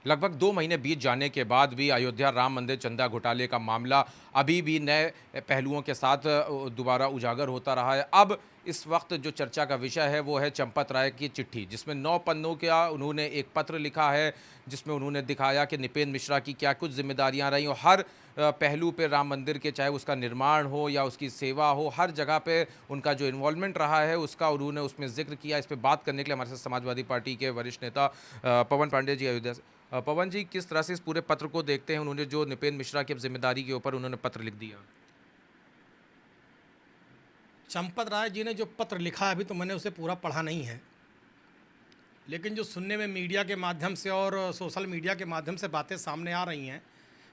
लगभग 2 महीने बीत जाने के बाद भी अयोध्या राम मंदिर चंदा घोटाले का मामला अभी भी नए पहलुओं के साथ दोबारा उजागर होता रहा है। अब इस वक्त जो चर्चा का विषय है वो है चंपत राय की चिट्ठी, जिसमें 9 पन्नों का उन्होंने एक पत्र लिखा है, जिसमें उन्होंने दिखाया कि नृपेंद्र मिश्रा की क्या कुछ जिम्मेदारियां रहीं और हर पहलू पे राम मंदिर के, चाहे उसका निर्माण हो या उसकी सेवा हो, हर जगह पे उनका जो इन्वॉल्वमेंट रहा है उसका उन्होंने उसमें जिक्र किया। इस पर बात करने के लिए हमारे साथ समाजवादी पार्टी के वरिष्ठ नेता पवन पांडे जी अयोध्या से। पवन जी, किस तरह से इस पूरे पत्र को देखते हैं? उन्होंने जो नृपेंद्र मिश्रा की जिम्मेदारी के ऊपर उन्होंने पत्र लिख दिया। चंपत राय जी ने जो पत्र लिखा है, अभी तो मैंने उसे पूरा पढ़ा नहीं है, लेकिन जो सुनने में मीडिया के माध्यम से और सोशल मीडिया के माध्यम से बातें सामने आ रही हैं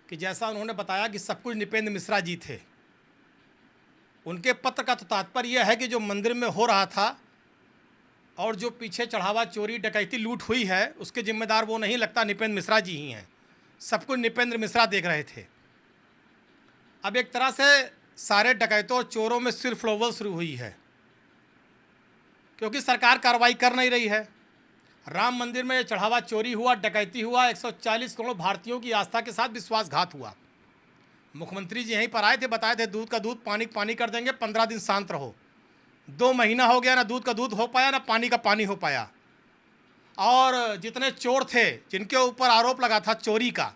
कि जैसा उन्होंने बताया कि सब कुछ नृपेंद्र मिश्रा जी थे। उनके पत्र का तो तात्पर्य यह है कि जो मंदिर में हो रहा था और जो पीछे चढ़ावा, चोरी, डकैती, लूट हुई है, उसके जिम्मेदार वो नहीं लगता नृपेंद्र मिश्रा जी ही हैं। सब कुछ नृपेंद्र मिश्रा देख रहे थे। अब एक तरह से सारे डकैतों और चोरों में सिर फ्लोवल शुरू हुई है, क्योंकि सरकार कार्रवाई कर नहीं रही है। राम मंदिर में चढ़ावा चोरी हुआ, डकैती हुआ, 140 करोड़ भारतीयों की आस्था के साथ विश्वासघात हुआ। मुख्यमंत्री जी यहीं पर आए थे, बताए थे दूध का दूध, पानी का पानी कर देंगे, 15 दिन शांत रहो। 2 महीना हो गया, ना दूध का दूध हो पाया, ना पानी का पानी हो पाया। और जितने चोर थे, जिनके ऊपर आरोप लगा था चोरी का,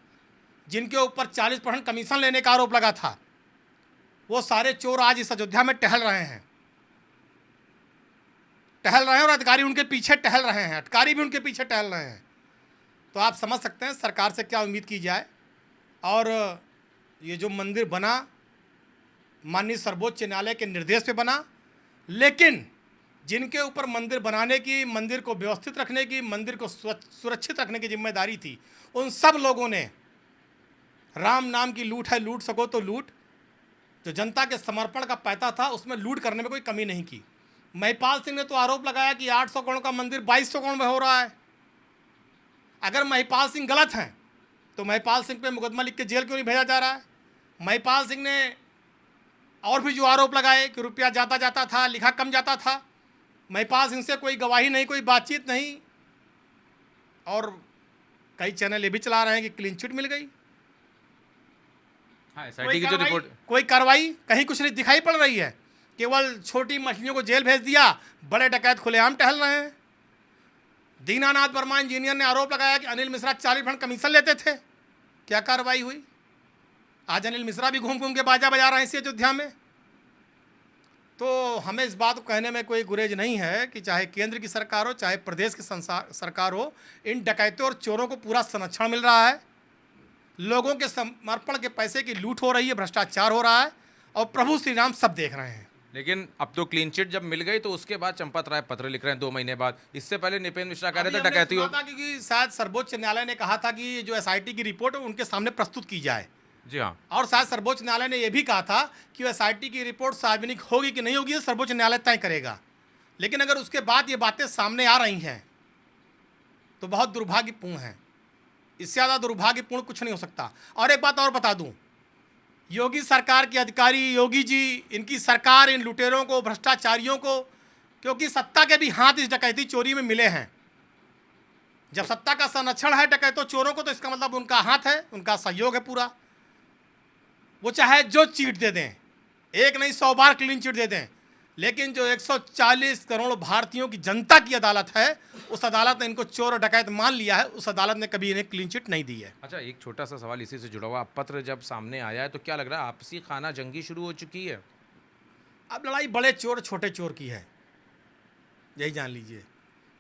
जिनके ऊपर 40% कमीशन लेने का आरोप लगा था, वो सारे चोर आज इस अयोध्या में टहल रहे हैं और अधिकारी उनके पीछे टहल रहे हैं, अधिकारी भी उनके पीछे टहल रहे हैं। तो आप समझ सकते हैं सरकार से क्या उम्मीद की जाए। और ये जो मंदिर बना, माननीय सर्वोच्च न्यायालय के निर्देश पे बना, लेकिन जिनके ऊपर मंदिर बनाने की, मंदिर को व्यवस्थित रखने की, मंदिर को सुरक्षित रखने की जिम्मेदारी थी, उन सब लोगों ने राम नाम की लूट है, लूट सको तो लूट, जो जनता के समर्पण का पैसा था उसमें लूट करने में कोई कमी नहीं की। महिपाल सिंह ने तो आरोप लगाया कि 800 करोड़ का मंदिर 2200 करोड़ में हो रहा है। अगर महिपाल सिंह गलत हैं तो महिपाल सिंह पे मुकदमा लिख के जेल क्यों नहीं भेजा जा रहा है? महिपाल सिंह ने और भी जो आरोप लगाए कि रुपया ज़्यादा जाता था, लिखा कम जाता था, महिपाल सिंह से कोई गवाही नहीं, कोई बातचीत नहीं, और कई चैनल ये भी चला रहे हैं कि क्लीन चिट मिल गई। हाँ, एसआईटी की जो रिपोर्ट, कोई कार्रवाई कहीं कुछ नहीं दिखाई पड़ रही है। केवल छोटी मछलियों को जेल भेज दिया, बड़े डकैत खुलेआम टहल रहे हैं। दीनानाथ वर्मा इंजीनियर ने आरोप लगाया कि अनिल मिश्रा 40% कमीशन लेते थे। क्या कार्रवाई हुई? आज अनिल मिश्रा भी घूम घूम के बाजा बजा रहे हैं इसी अयोध्या में। तो हमें इस बात को कहने में कोई गुरेज नहीं है कि चाहे केंद्र की सरकार हो, चाहे प्रदेश की सरकार हो, इन डकैतों और चोरों को पूरा संरक्षण मिल रहा है। लोगों के समर्पण के पैसे की लूट हो रही है, भ्रष्टाचार हो रहा है, और प्रभु श्री राम सब देख रहे हैं। लेकिन अब तो क्लीन चिट जब मिल गई तो उसके बाद चंपत राय पत्र लिख रहे हैं 2 महीने बाद। इससे पहले नृपेंद्र मिश्रा कह रहे थे डकैती हो, क्योंकि शायद सर्वोच्च न्यायालय ने कहा था कि जो एसआईटी की रिपोर्ट है उनके सामने प्रस्तुत की जाए। जी हाँ, और शायद सर्वोच्च न्यायालय ने यह भी कहा था कि एसआईटी की रिपोर्ट सार्वजनिक होगी कि नहीं होगी, ये सर्वोच्च न्यायालय तय करेगा। लेकिन अगर उसके बाद ये बातें सामने आ रही हैं तो बहुत दुर्भाग्यपूर्ण है। इससे ज़्यादा दुर्भाग्यपूर्ण कुछ नहीं हो सकता। और एक बात और बता दूं, योगी सरकार के अधिकारी, योगी जी, इनकी सरकार इन लुटेरों को, भ्रष्टाचारियों को, क्योंकि सत्ता के भी हाथ इस डकैती चोरी में मिले हैं। जब सत्ता का संरक्षण है डकैतों चोरों को, तो इसका मतलब उनका हाथ है, उनका सहयोग है पूरा। वो चाहे जो चीट दे दें, एक नहीं 100 बार क्लीन चिट दे दें, लेकिन जो 140 करोड़ भारतीयों की जनता की अदालत है, उस अदालत ने इनको चोर और डकैत मान लिया है। उस अदालत ने कभी इन्हें क्लीन चिट नहीं दी है। अच्छा, एक छोटा सा सवाल इसी से जुड़ा हुआ, पत्र जब सामने आया है तो क्या लग रहा है आपसी खाना जंगी शुरू हो चुकी है? अब लड़ाई बड़े चोर छोटे चोर की है, यही जान लीजिए।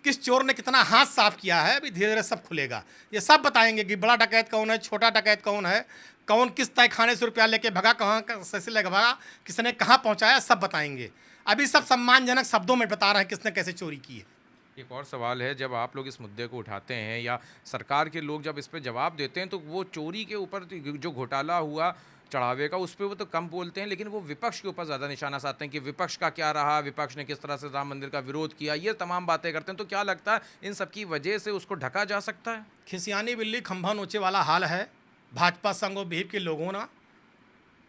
किस चोर ने कितना हाथ साफ किया है, अभी धीरे धीरे सब खुलेगा। ये सब बताएंगे कि बड़ा डकैत कौन है, छोटा डकैत कौन है, कौन किस तय खाने से रुपया लेके भगा, कहाँ से लेके भगा, किसने कहाँ पहुँचाया, सब बताएंगे। अभी सब सम्मानजनक शब्दों में बता रहे हैं किसने कैसे चोरी की है। एक और सवाल है, जब आप लोग इस मुद्दे को उठाते हैं या सरकार के लोग जब इस पे जवाब देते हैं तो वो चोरी के ऊपर जो घोटाला हुआ चढ़ावे का, उस पर वो तो कम बोलते हैं, लेकिन वो विपक्ष के ऊपर ज़्यादा निशाना साधते हैं कि विपक्ष का क्या रहा, विपक्ष ने किस तरह से राम मंदिर का विरोध किया, ये तमाम बातें करते हैं। तो क्या लगता है इन सब की वजह से उसको ढका जा सकता है? खिसियानी बिल्ली खंभा नोचे वाला हाल है भाजपा संग विहिप के लोगों ना।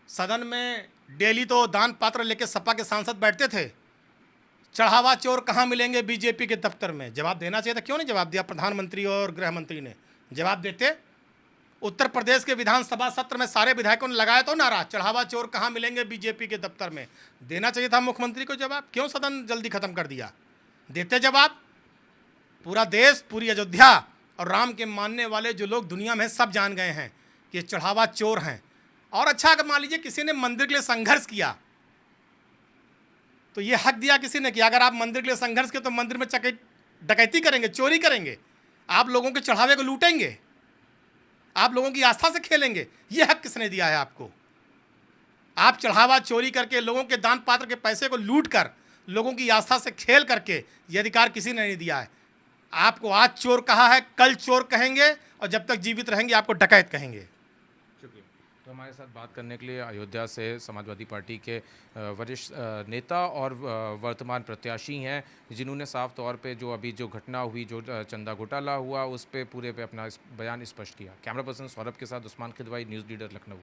सदन में डेली तो दान पात्र लेके सपा के सांसद बैठते थे। चढ़ावा चोर कहाँ मिलेंगे बीजेपी के दफ्तर में, जवाब देना चाहिए था, क्यों नहीं जवाब दिया प्रधानमंत्री और गृह मंत्री ने? जवाब देते। उत्तर प्रदेश के विधानसभा सत्र में सारे विधायकों ने लगाया तो नारा, चढ़ावा चोर कहाँ मिलेंगे बीजेपी के दफ्तर में। देना चाहिए था मुख्यमंत्री को जवाब, क्यों सदन जल्दी खत्म कर दिया? देते जवाब। पूरा देश, पूरी अयोध्या और राम के मानने वाले जो लोग दुनिया में सब जान गए हैं कि ये चढ़ावा चोर हैं। और अच्छा, अगर मान लीजिए किसी ने मंदिर के लिए संघर्ष किया तो ये हक दिया किसी ने कि अगर आप मंदिर के लिए संघर्ष किए तो मंदिर में डकैती करेंगे, चोरी करेंगे, आप लोगों के चढ़ावे को लूटेंगे, आप लोगों की आस्था से खेलेंगे। ये हक किसने दिया है आपको? आप चढ़ावा चोरी करके, लोगों के दान पात्र के पैसे को लूट कर, लोगों की आस्था से खेल करके, ये अधिकार किसी ने नहीं दिया है। आपको आज चोर कहा है, कल चोर कहेंगे, और जब तक जीवित रहेंगे आपको डकैत कहेंगे। शुक्रिया। तो हमारे साथ बात करने के लिए अयोध्या से समाजवादी पार्टी के वरिष्ठ नेता और वर्तमान प्रत्याशी हैं, जिन्होंने साफ तौर पे जो अभी जो घटना हुई, जो चंदा घोटाला हुआ, उस पे पूरे पे अपना बयान स्पष्ट किया। कैमरा पर्सन सौरभ के साथ उस्मान खिदवाई, न्यूज़ लीडर, लखनऊ।